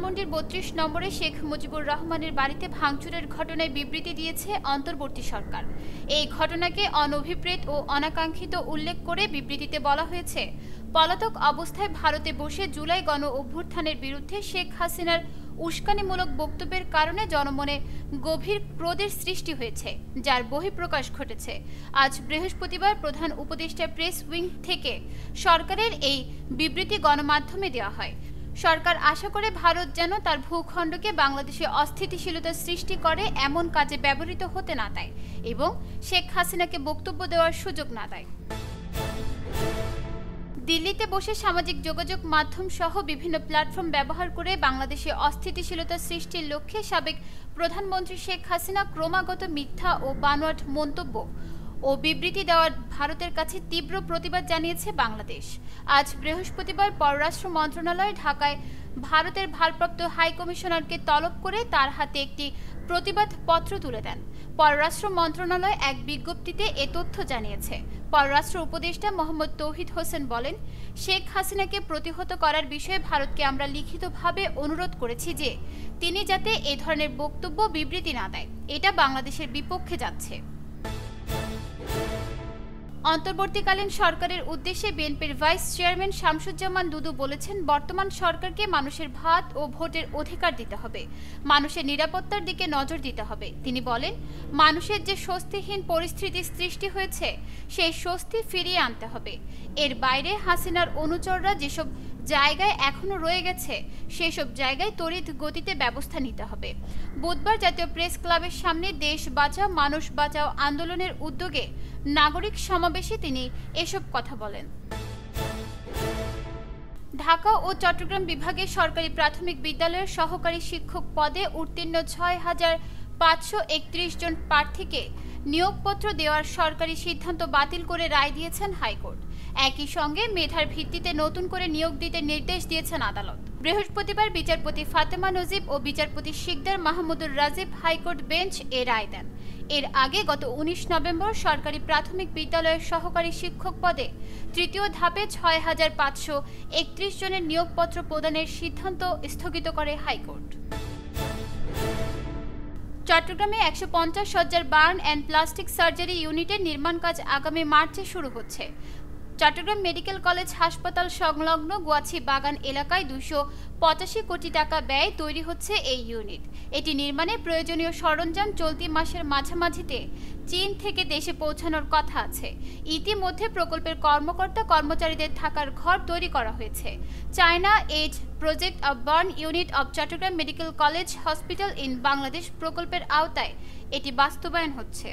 ধানমন্ডির ৩২ নম্বরে শেখ মুজিবুর রহমানের বাড়িতে ভাঙচুরের ঘটনায় বিবৃতি দিয়েছে অন্তর্বর্তী সরকার। এই ঘটনাকে অনভিপ্রেত ও অনাকাঙ্ক্ষিত উল্লেখ করে বিবৃতিতে বলা হয়েছে, পলাতক অবস্থায় ভারতে বসে জুলাই গণ অভ্যুত্থানের বিরুদ্ধে শেখ হাসিনার উস্কানিমূলক বক্তব্যের কারণে জনমনে গভীর ক্রোধের সৃষ্টি হয়েছে, যার বহিঃপ্রকাশ ঘটেছে। আজ বৃহস্পতিবার প্রধান উপদেষ্টা প্রেস উইং থেকে সরকারের এই বিবৃতি গণমাধ্যমে দেওয়া হয়। সরকার আশা করে ভারত যেন তার ভূখণ্ডকে বাংলাদেশে অস্থিতিশীলতা সৃষ্টি করে এমন কাজে ব্যবহৃত হতে না দেয় এবং শেখ হাসিনাকে বক্তব্য দেওয়ার সুযোগ না দেয়। দিল্লিতে বসে সামাজিক যোগাযোগ মাধ্যম সহ বিভিন্ন প্ল্যাটফর্ম ব্যবহার করে বাংলাদেশে অস্থিতিশীলতা সৃষ্টির লক্ষ্যে সাবেক প্রধানমন্ত্রী শেখ হাসিনা ক্রমাগত মিথ্যা ও বানোয়াট মন্তব্য ও বিবৃতি দেওয়ার ভারতের কাছে তীব্র প্রতিবাদ জানিয়েছে বাংলাদেশ। আজ বৃহস্পতিবার পররাষ্ট্র মন্ত্রণালয় ঢাকায় ভারতের ভারপ্রাপ্ত হাই কমিশনারকে তলব করে তার হাতে একটি প্রতিবাদ পত্র তুলে দেন। পররাষ্ট্র মন্ত্রণালয় এক বিজ্ঞপ্তিতে এ তথ্য জানিয়েছে। পররাষ্ট্র উপদেষ্টা মোহাম্মদ তৌহিদ হোসেন বলেন, শেখ হাসিনাকে প্রতিহত করার বিষয়ে ভারতকে আমরা লিখিতভাবে অনুরোধ করেছি যে তিনি যাতে এ ধরনের বক্তব্য বিবৃতি না দেয়। এটা বাংলাদেশের বিপক্ষে যাচ্ছে। অন্তর্বর্তীকালীন সরকারের উদ্দেশ্যে বিএনপির ভাইস চেয়ারম্যান শামসুজ্জামান দুদু বলেছেন, বর্তমান সরকারকে মানুষের ভাত ও ভোটের অধিকার দিতে হবে, মানুষের নিরাপত্তার দিকে নজর দিতে হবে। তিনি বলেন, মানুষের যে স্বস্তিহীন পরিস্থিতি সৃষ্টি হয়েছে সেই স্বস্তি ফিরিয়ে আনতে হবে। এর বাইরে হাসিনার অনুচররা যেসব জায়গায় এখনো রয়ে গেছে সেসব জায়গায় তড়িৎ গতিতে ব্যবস্থা নিতে হবে। বুধবার জাতীয় প্রেস ক্লাবের সামনে দেশ বাঁচাও মানুষ বাঁচাও আন্দোলনের উদ্যোগে নাগরিক সমাবেশে তিনি এসব কথা বলেন। ঢাকা ও চট্টগ্রাম বিভাগের সরকারি প্রাথমিক বিদ্যালয়ের সহকারী শিক্ষক পদে উত্তীর্ণ ৬,৫৩১ জন প্রার্থীকে নিয়োগপত্র দেওয়ার সরকারি সিদ্ধান্ত বাতিল করে রায় দিয়েছেন হাইকোর্ট। একই সঙ্গে মেধার ভিত্তিতে নতুন করে নিয়োগ দিতে নির্দেশ দিয়েছেন আদালত। বৃহস্পতিবার বিচারপতি ফাতেমা নজিব ও বিচারপতি শিকদার মাহমুদুর রাজীব হাইকোর্ট বেঞ্চ এ রায় দেন। এর আগে গত ১৯ নভেম্বর সরকারি প্রাথমিক বিদ্যালয়ের সহকারী শিক্ষক পদে তৃতীয় ধাপে ৬,৫৩১ জনের নিয়োগপত্র প্রদানের সিদ্ধান্ত স্থগিত করে হাইকোর্ট। চট্টগ্রামে ১৫০ শয্যার বার্ন অ্যান্ড প্লাস্টিক সার্জারি ইউনিটের নির্মাণ কাজ আগামী মার্চে শুরু হচ্ছে। চট্টগ্রাম মেডিকেল কলেজ হাসপাতাল সংলগ্ন গোয়াছি বাগান এলাকায় ২৮৫ কোটি টাকা ব্যয়ে তৈরি হচ্ছে এই ইউনিট। এটি নির্মাণে প্রয়োজনীয় সরঞ্জাম চলতি মাসের মাঝামাঝিতে চীন থেকে দেশে পৌঁছানোর কথা আছে। ইতিমধ্যে প্রকল্পের কর্মকর্তা কর্মচারীদের থাকার ঘর তৈরি করা হয়েছে। China aid project of burn unit of Chittagong medical college hospital in Bangladesh প্রকল্পের আওতায় এটি বাস্তবায়ন হচ্ছে।